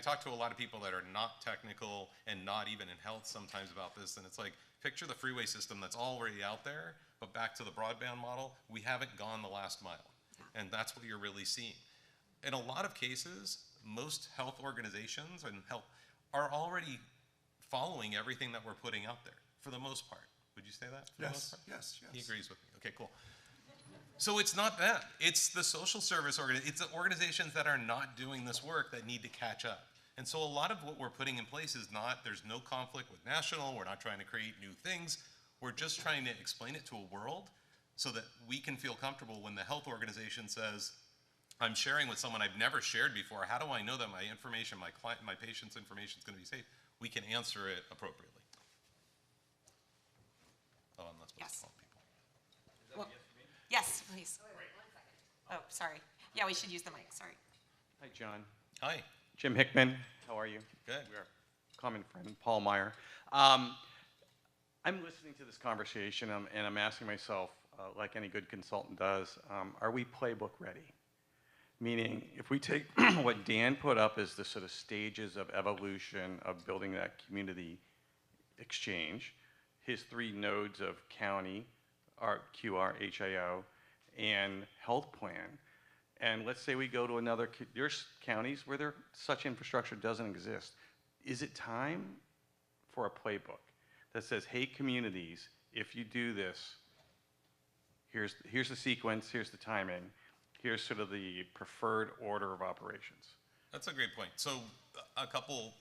talk to a lot of people that are not technical and not even in health sometimes about this, and it's like, picture the freeway system that's already out there, but back to the broadband model, we haven't gone the last mile. And that's what you're really seeing. In a lot of cases, most health organizations and health are already following everything that we're putting out there, for the most part. Would you say that? For the most part? Yes. He agrees with me. Okay, cool. So it's not that. It's the social service it's the organizations that are not doing this work that need to catch up. And so a lot of what we're putting in place is there's no conflict with national. We're not trying to create new things. We're just trying to explain it to a world so that we can feel comfortable when the health organization says, I'm sharing with someone I've never shared before. How do I know that my information, my patient's information is going to be safe? We can answer it appropriately. Oh, I'm not supposed Yes. to call people. Well, yes, please. Oh, sorry. Yeah, we should use the mic, sorry. Hi, John. Hi. Jim Hickman. How are you? Good. We are common friend, Paul Meyer. I'm listening to this conversation and I'm asking myself, like any good consultant does, are we playbook ready? Meaning, if we take what Dan put up as the sort of stages of evolution of building that community exchange, his 3 nodes of county, QR, HIO, and health plan, and let's say we go to there's counties where such infrastructure doesn't exist. Is it time for a playbook that says, hey, communities, if you do this, here's the sequence, here's the timing, here's sort of the preferred order of operations? That's a great point. So a couple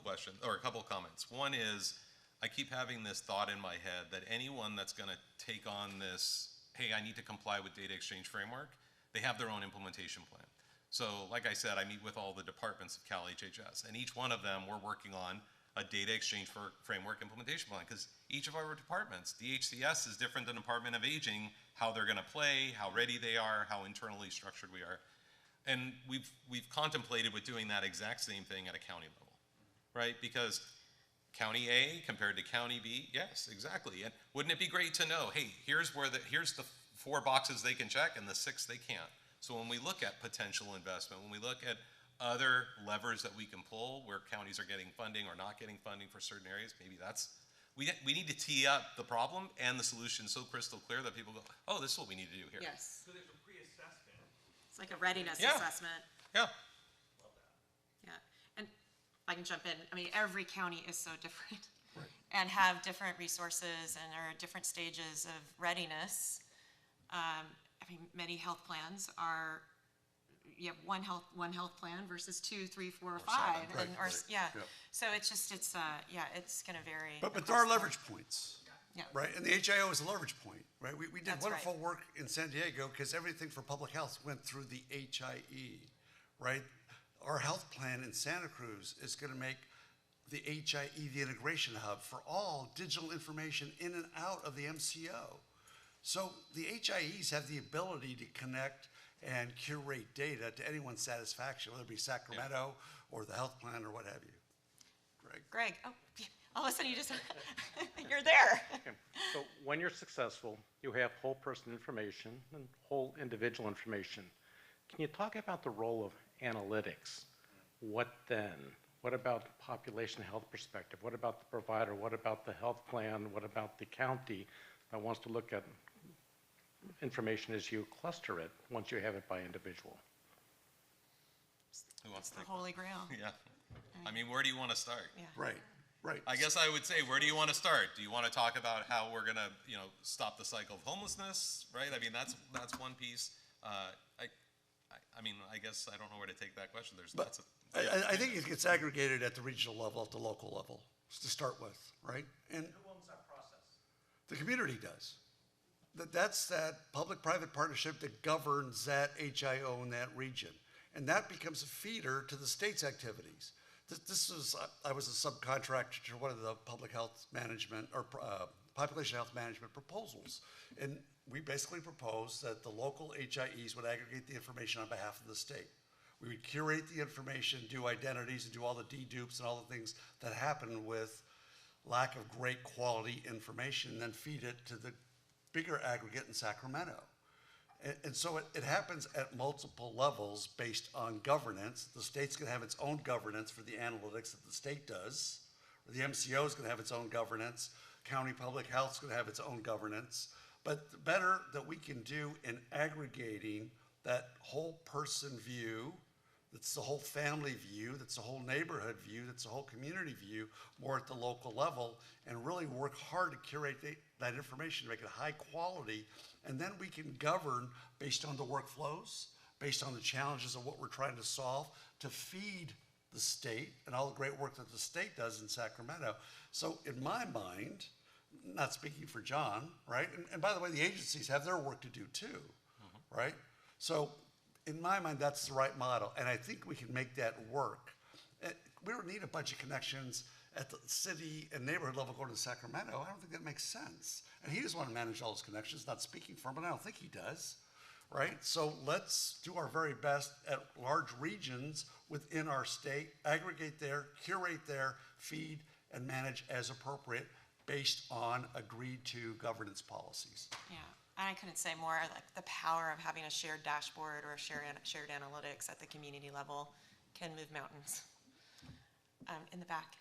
questions, or a couple comments. One is, I keep having this thought in my head that anyone that's going to take on this, hey, I need to comply with data exchange framework, they have their own implementation plan. So like I said, I meet with all the departments of Cal HHS, and each one of them, we're working on a data exchange framework implementation plan, because each of our departments, DHCS is different than Department of Aging, how they're going to play, how ready they are, how internally structured we are. And we've contemplated with doing that exact same thing at a county level, right? Because County A compared to County B, yes, exactly. And wouldn't it be great to know, hey, here's the 4 boxes they can check and the 6 they can't. So when we look at potential investment, when we look at other levers that we can pull where counties are getting funding or not getting funding for certain areas, maybe we need to tee up the problem and the solution so crystal clear that people go, oh, this is what we need to do here. Yes. So there's a pre-assessment. It's like a readiness Yeah. assessment. Yeah. Yeah, and I can jump in. I mean, every county is so different and have different resources and are at different stages of readiness. Many health plans are, you have one health plan versus 2, 3, 4, 5. Right, Or, right. yeah, Yep. so it's gonna vary. But there are leverage points. Yeah. Right, and the HIO is a leverage point, right? We did That's wonderful right. work in San Diego because everything for public health went through the HIE, right? Our health plan in Santa Cruz is going to make the HIE the integration hub for all digital information in and out of the MCO. So the HIEs have the ability to connect and curate data to anyone's satisfaction, whether it be Sacramento or the health plan or what have you. Right. Greg, oh, all of a sudden you just, you're there. Okay. So when you're successful, you have whole person information and whole individual information. Can you talk about the role of analytics? What then? What about the population health perspective? What about the provider? What about the health plan? What about the county that wants to look at information as you cluster it once you have it by individual? Who wants to The take holy grail. Yeah. I mean, where do you want to start? Yeah. Right, right. I guess I would say, where do you want to start? Do you want to talk about how we're going to, stop the cycle of homelessness, right? I mean, that's one piece. I mean, I guess I don't know where to take that question. There's lots of. I think it gets aggregated at the regional level, at the local level, to start with, right? And Who owns that process? the community does. That's that public-private partnership that governs that HIO in that region. And that becomes a feeder to the state's activities. I was a subcontractor to one of the public health management or population health management proposals. And we basically proposed that the local HIEs would aggregate the information on behalf of the state. We would curate the information, do identities, and do all the dedupes and all the things that happen with lack of great quality information, and then feed it to the bigger aggregate in Sacramento. And so it happens at multiple levels based on governance. The state's going to have its own governance for the analytics that the state does. Or the MCO is going to have its own governance. County Public Health is going to have its own governance. But the better that we can do in aggregating that whole person view, that's the whole family view, that's the whole neighborhood view, that's the whole community view, more at the local level, and really work hard to curate that information, to make it high quality, and then we can govern based on the workflows, based on the challenges of what we're trying to solve, to feed the state and all the great work that the state does in Sacramento. So in my mind, not speaking for John, right? And by the way, the agencies have their work to do too, right? So in my mind, that's the right model, and I think we can make that work. We don't need a bunch of connections at the city and neighborhood level going to Sacramento. I don't think that makes sense. And he doesn't want to manage all those connections, not speaking for him, but I don't think he does, right? So let's do our very best at large regions within our state, aggregate there, curate there, feed, and manage as appropriate based on agreed to governance policies. Yeah, and I couldn't say more, like the power of having a shared dashboard or a shared analytics at the community level can move mountains. In the back.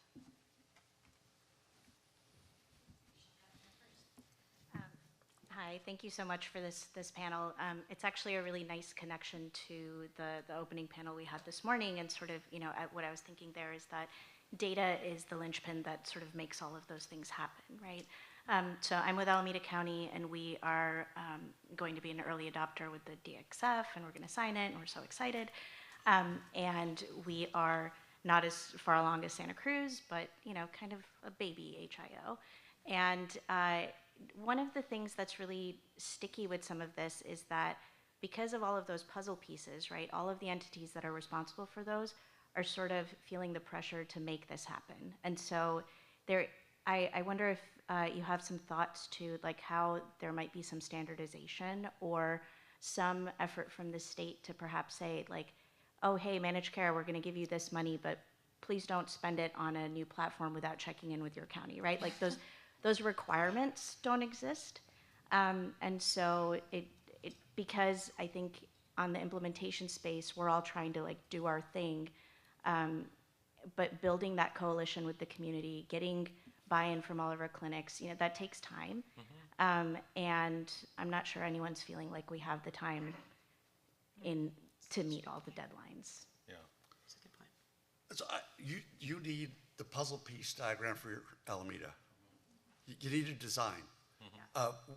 Hi, thank you so much for this panel. It's actually a really nice connection to the opening panel we had this morning, and sort of, what I was thinking there is that data is the linchpin that sort of makes all of those things happen, right? So I'm with Alameda County, and we are going to be an early adopter with the DXF, and we're going to sign it, and we're so excited. And we are not as far along as Santa Cruz, but kind of a baby HIO. And one of the things that's really sticky with some of this is that because of all of those puzzle pieces, right, all of the entities that are responsible for those are sort of feeling the pressure to make this happen. And so I wonder if you have some thoughts to like how there might be some standardization or some effort from the state to perhaps say like, oh, hey, managed care, we're going to give you this money, but please don't spend it on a new platform without checking in with your county, right? Like those requirements don't exist. And so because I think on the implementation space, we're all trying to like do our thing, but building that coalition with the community, getting buy-in from all of our clinics, that takes time. And I'm not sure anyone's feeling like we have the time to meet all the deadlines. Yeah. That's a good point. So you need the puzzle piece diagram for your Alameda. You need a design.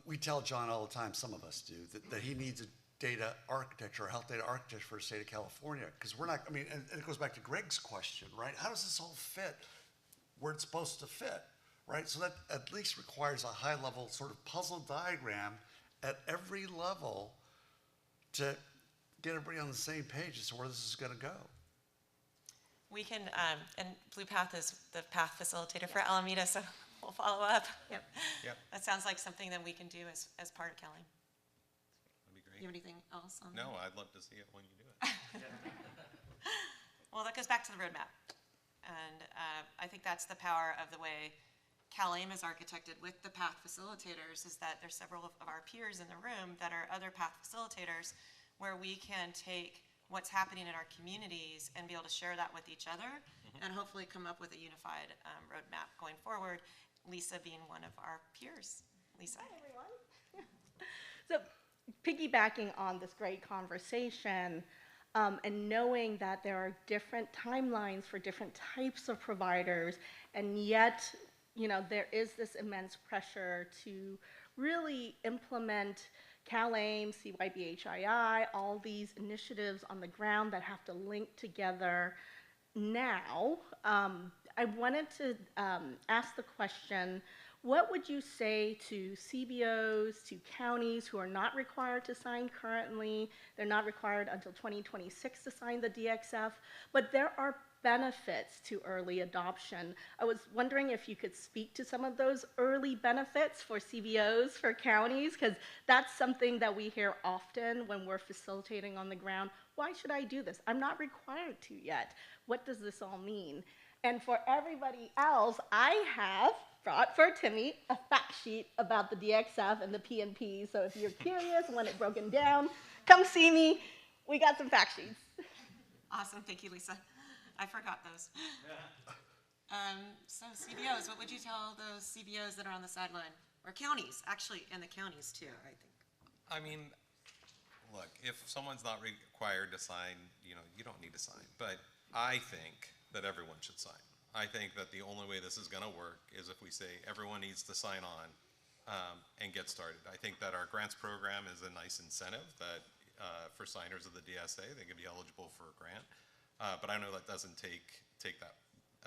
We tell John all the time, some of us do, that he needs a data architecture, a health data architecture for the state of California. Because we're not, and it goes back to Greg's question, right? How does this all fit where it's supposed to fit, right? So that at least requires a high level sort of puzzle diagram at every level to get everybody on the same page as to where this is going to go. We can, and Blue Path is the path facilitator for Alameda, so we'll follow up. Yep. Yep. That sounds like something that we can do as part of Kelly. That'd be You have great. anything else on No, that? I'd love to see it when you do it. Well, that goes back to the roadmap. And I think that's the power of the way CalAIM is architected with the path facilitators, is that there's several of our peers in the room that are other path facilitators, where we can take what's happening in our communities and be able to share that with each other, and hopefully come up with a unified roadmap going forward. Lisa being one of our peers. Lisa? Hi, everyone. So, piggybacking on this great conversation, and knowing that there are different timelines for different types of providers, and yet, there is this immense pressure to really implement CalAIM, CYBHII, all these initiatives on the ground that have to link together now. I wanted to ask the question, what would you say to CBOs, to counties who are not required to sign currently? They're not required until 2026 to sign the DXF, but there are benefits to early adoption. I was wondering if you could speak to some of those early benefits for CBOs, for counties, because that's something that we hear often when we're facilitating on the ground. Why should I do this? I'm not required to yet. What does this all mean? And for everybody else, I have brought for Timmy a fact sheet about the DXF and the PNP. So if you're curious, want it broken down, come see me. We got some fact sheets. Awesome, thank you, Lisa. I forgot those. So CBOs, what would you tell those CBOs that are on the sideline? Or counties, actually, and the counties too, I think. I mean, look, if someone's not required to sign, you don't need to sign. But I think that everyone should sign. I think that the only way this is going to work is if we say everyone needs to sign on and get started. I think that our grants program is a nice incentive that for signers of the DSA, they can be eligible for a grant. But I know that doesn't take that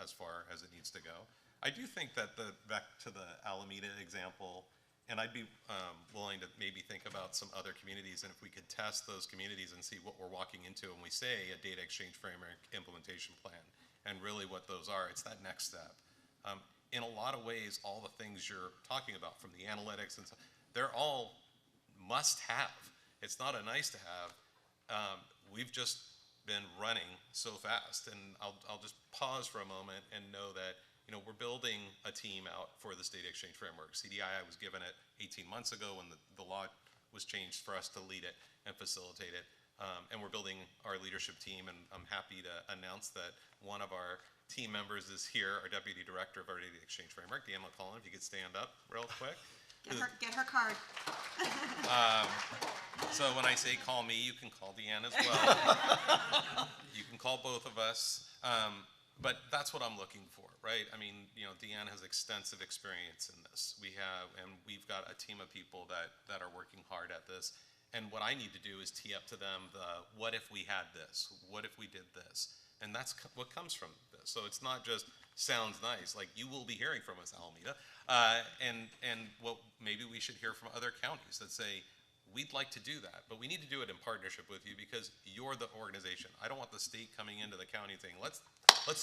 as far as it needs to go. I do think that back to the Alameda example, and I'd be willing to maybe think about some other communities, and if we could test those communities and see what we're walking into when we say a data exchange framework implementation plan, and really what those are, it's that next step. In a lot of ways, all the things you're talking about, from the analytics and stuff, they're all must have. It's not a nice to have. We've just been running so fast, and I'll just pause for a moment and know that we're building a team out for this data exchange framework. CDII was given it 18 months ago when the law was changed for us to lead it and facilitate it, and we're building our leadership team, and I'm happy to announce that one of our team members is here, our Deputy Director of our data exchange framework, Deanne McCullen, if you could stand up real quick. Get her card. So when I say call me, you can call Deanne as well. You can call both of us. But that's what I'm looking for, right? I mean, Deanne has extensive experience in this. We've got a team of people that are working hard at this. And what I need to do is tee up to them what if we had this? What if we did this? And that's what comes from this. So it's not just sounds nice. Like, you will be hearing from us, Alameda. And what maybe we should hear from other counties that say, we'd like to do that, but we need to do it in partnership with you because you're the organization. I don't want the state coming into the county saying, let's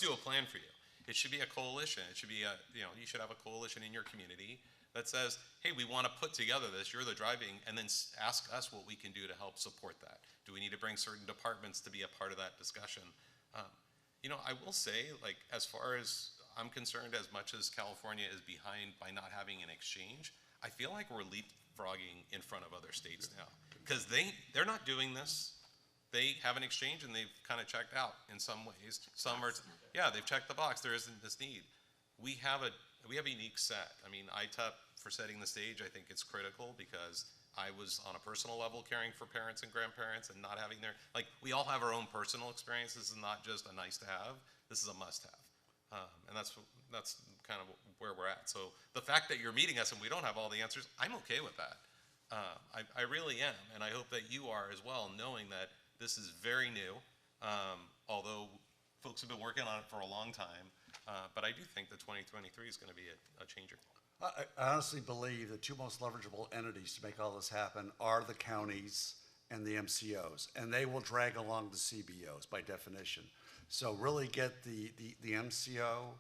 do a plan for you. It should be a coalition. It should be you should have a coalition in your community that says, hey, we want to put together this, you're the driving, and then ask us what we can do to help support that. Do we need to bring certain departments to be a part of that discussion? I will say, like, as far as I'm concerned, as much as California is behind by not having an exchange, I feel like we're leapfrogging in front of other states now, because they're not doing this. They have an exchange and they've kind of checked out in some ways. Some are, they've checked the box. There isn't this need. We have a unique set. I mean, ITUP, for setting the stage, I think it's critical because I was on a personal level caring for parents and grandparents and not having we all have our own personal experiences. This is not just a nice to have. This is a must have. And that's kind of where we're at. So the fact that you're meeting us and we don't have all the answers, I'm okay with that. I really am, and I hope that you are as well, knowing that this is very new, although folks have been working on it for a long time. But I do think that 2023 is going to be a changer. I honestly believe the two most leverageable entities to make all this happen are the counties and the MCOs, and they will drag along the CBOs by definition. So really get the MCO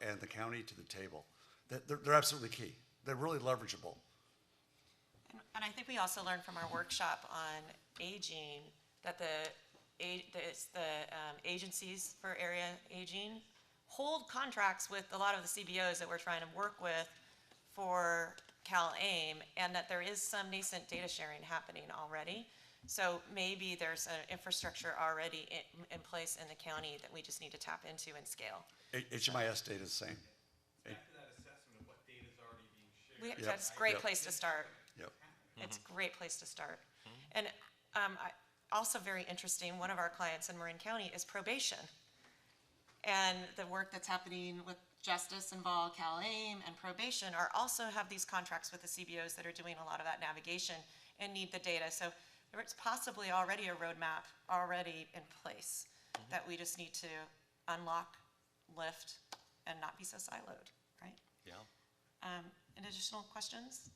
and the county to the table. They're absolutely key. They're really leverageable. And I think we also learned from our workshop on aging that the agencies for area aging hold contracts with a lot of the CBOs that we're trying to work with for CalAIM, and that there is some nascent data sharing happening already. So maybe there's an infrastructure already in place in the county that we just need to tap into and scale. HMIS data is the same. Back to that assessment of what data is already being shared. That's a great place to start. Yep. It's a great place to start. And also very interesting, one of our clients in Marin County is probation. And the work that's happening with Justice involved, CalAIM, and probation also have these contracts with the CBOs that are doing a lot of that navigation and need the data. So there's possibly already a roadmap already in place that we just need to unlock, lift, and not be so siloed, right? Yeah. Any additional questions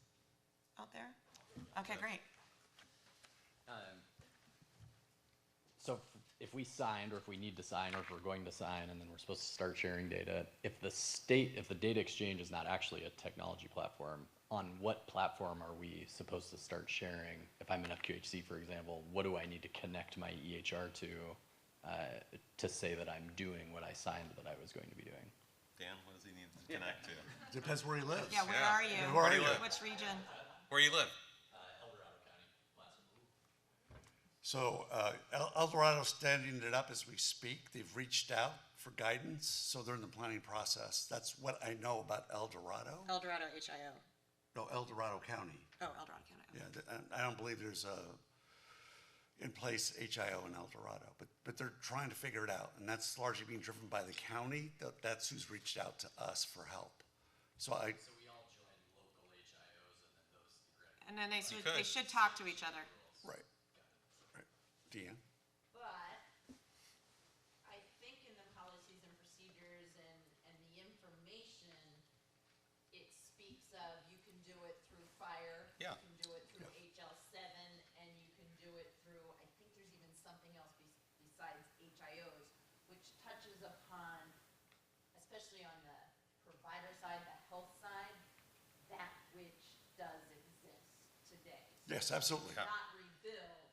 out there? Okay, great. So if we signed, or if we need to sign, or if we're going to sign, and then we're supposed to start sharing data, if the data exchange is not actually a technology platform, on what platform are we supposed to start sharing? If I'm an FQHC, for example, what do I need to connect my EHR to say that I'm doing what I signed that I was going to be doing? Dan, what does he need to connect to? Depends where he lives. Yeah, where Yeah. are you? Where are you? Which region? Where you live? El Dorado County, last. So El Dorado's standing it up as we speak. They've reached out for guidance, so they're in the planning process. That's what I know about El Dorado. El Dorado HIO. No, El Dorado County. Oh, El Dorado County. Yeah, and I don't believe there's a in place HIO in El Dorado, but they're trying to figure it out, and that's largely being driven by the county. That's who's reached out to us for help. So So we all join local HIOs, and then those theoretically. And then they should talk to each other. right, Deanne. But I think in the policies and procedures and the information, it speaks of you can do it through fire. Yeah. You can do it through HL7, and you can do it through, I think there's even something else besides HIOs, which touches upon, especially on the provider side, the health side, that which does exist today. Yes, absolutely. Yeah. Not rebuild,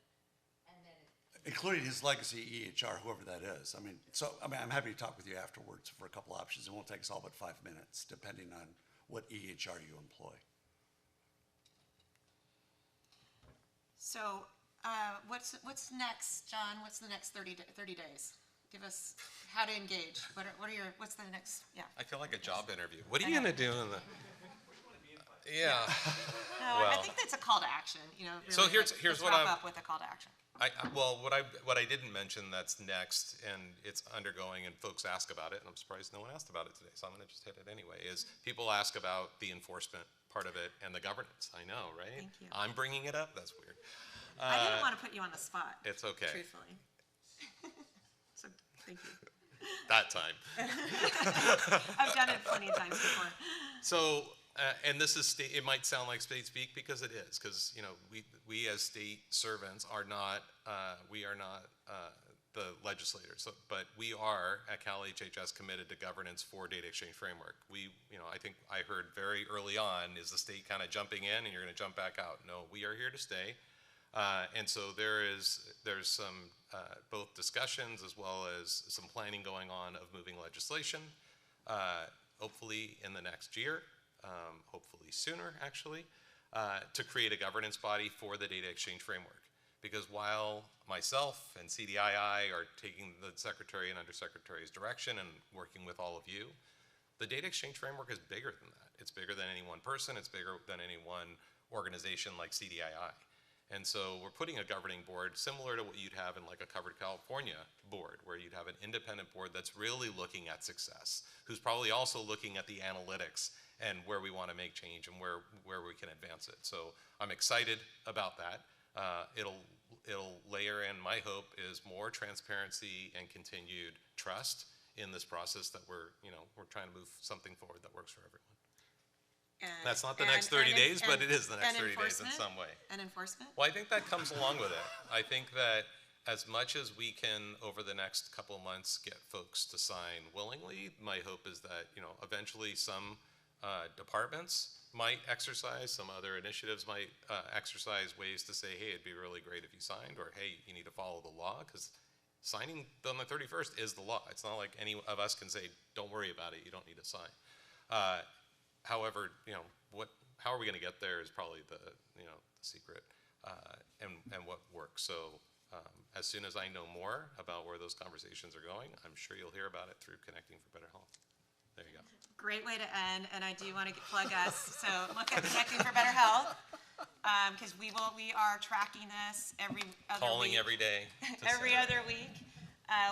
and then it's Including his legacy EHR, whoever that is. I mean, I'm happy to talk with you afterwards for a couple options. It won't take us all but 5 minutes, depending on what EHR you employ. So what's next, John? What's the next 30 days? Give us how to engage. What's the next, yeah. I feel like a job interview. What are you gonna do in the? Yeah. No, I Well- think that's a call to action, you know. So really, here's let's what wrap I'm- up with a call to action. Well, what I didn't mention that's next, and it's undergoing, and folks ask about it, and I'm surprised no one asked about it today, so I'm gonna just hit it anyway, is people ask about the enforcement part of it and the governance. I know, right? Thank you. I'm bringing it up, that's weird. I didn't want to put you on the spot. It's okay. Truthfully. So, thank you. That time. I've done it plenty of times before. So, and this is state, it might sound like state speak because it is, because, you know, we as state servants are not, we are not the legislators, so, but we are at Cal HHS committed to governance for data exchange framework. We, you know, I think I heard very early on, is the state kind of jumping in and you're going to jump back out? No, we are here to stay. And so there's some both discussions as well as some planning going on of moving legislation, hopefully in the next year, hopefully sooner actually, to create a governance body for the data exchange framework. Because while myself and CDII are taking the secretary and undersecretary's direction and working with all of you, the data exchange framework is bigger than that. It's bigger than any one person. It's bigger than any one organization like CDII. And so we're putting a governing board similar to what you'd have in like a Covered California board, where you'd have an independent board that's really looking at success, who's probably also looking at the analytics and where we want to make change and where we can advance it. So I'm excited about that. It'll layer in, my hope is more transparency and continued trust in this process that we're trying to move something forward that works for everyone. That's not the next 30 days, but it is the next 30 days in some way. And enforcement? Well, I think that comes along with it. I think that as much as we can, over the next couple of months, get folks to sign willingly, my hope is that, you know, eventually some departments might exercise, some other initiatives might exercise ways to say, hey, it'd be really great if you signed, or hey, you need to follow the law, because signing on the 31st is the law. It's not like any of us can say, don't worry about it, you don't need to sign. However, how are we going to get there is probably the secret, and what works. So as soon as I know more about where those conversations are going, I'm sure you'll hear about it through Connecting for Better Health. There you go. Great way to end, and I do want to plug us. So look at Connecting for Better Health, because we are tracking this every other Calling week. every day. Every other week.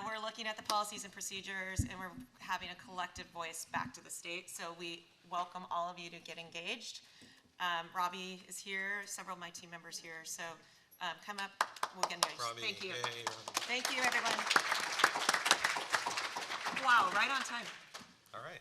We're looking at the policies and procedures, and we're having a collective voice back to the state. So we welcome all of you to get engaged. Robbie is here, several of my team members here. So come up, we'll get engaged. Robbie, Thank you. hey, Robbie. Thank you, everyone. Wow, right on time. All right.